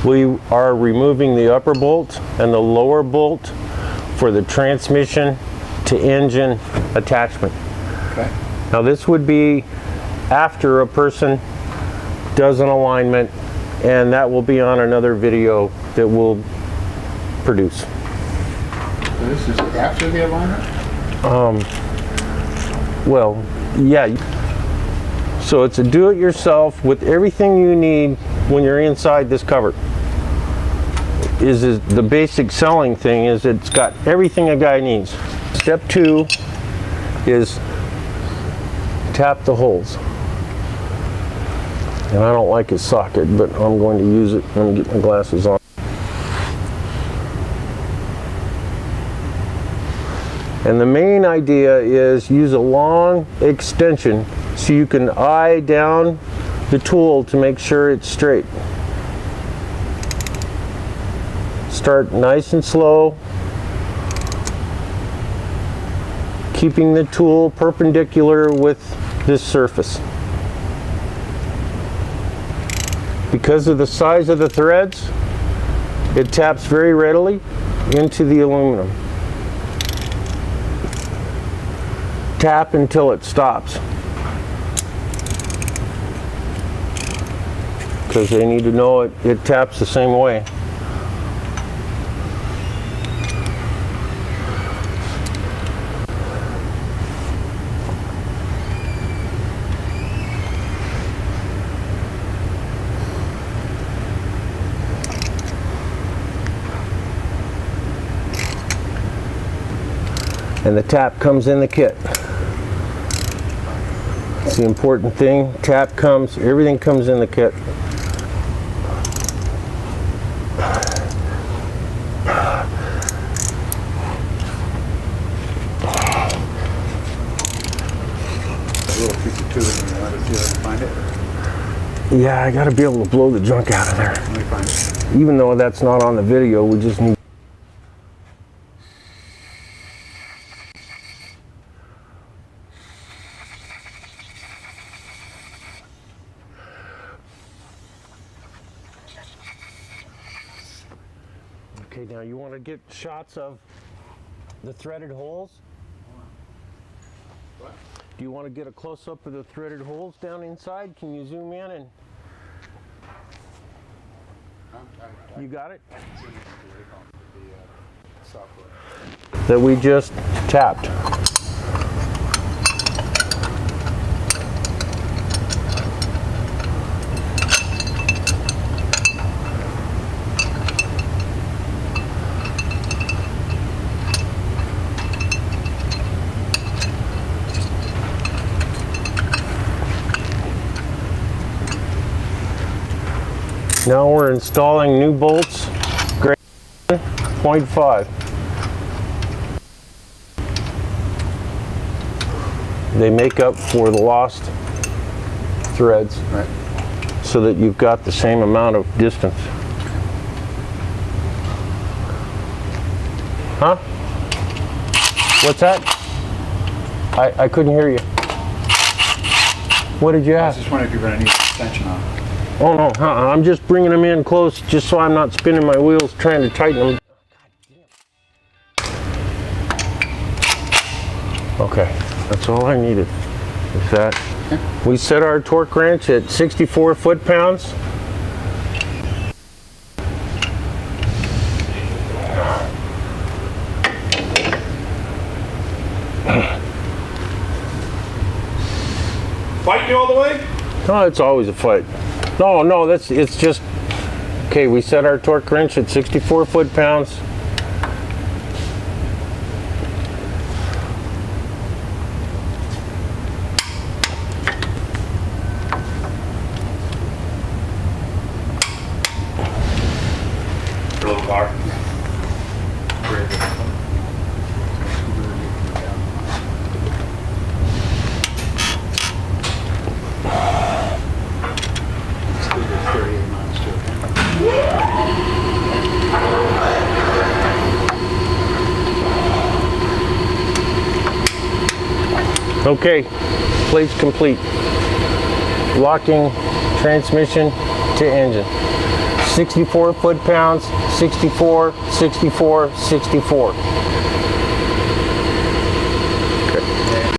We are removing the upper bolt and the lower bolt for the transmission to engine attachment. Okay. Now this would be after a person does an alignment, and that will be on another video that we'll produce. So this is after the alignment? Well, yeah. So it's a do-it-yourself with everything you need when you're inside this cupboard. Is the basic selling thing is it's got everything a guy needs. Step 2 is tap the holes. And I don't like his socket, but I'm going to use it. Let me get my glasses on. And the main idea is use a long extension so you can eye down the tool to make sure it's straight. Start nice and slow, keeping the tool perpendicular with this surface. Because of the size of the threads, it taps very readily into the aluminum. Tap until it stops, because they need to know it taps the same way. And the tap comes in the kit. It's the important thing. Tap comes, everything comes in the kit. A little piece of tubing, you want to see if I can find it? Yeah, I gotta be able to blow the junk out of there. Let me find it. Even though that's not on the video, we just need. Okay, now you want to get shots of the threaded holes? What? Do you want to get a close-up of the threaded holes down inside? Can you zoom in and... You got it? The software. That we just tapped. Now we're installing new bolts, grade 0.5. They make up for the lost threads, Right. so that you've got the same amount of distance. Huh? What's that? I couldn't hear you. What did you I was ask? just wondering if you're going to need an extension on it. Oh no, I'm just bringing them in close just so I'm not spinning my wheels trying to tighten them. Okay, that's all I needed. Is that we set our torque wrench at 64 foot-pounds. Fight you all the way? No, it's always a fight. No, it's just, okay, we set our torque wrench at 64 foot-pounds. Little bar. Okay, plates complete. Locking transmission to engine. 64 foot-pounds, 64, 64, 64.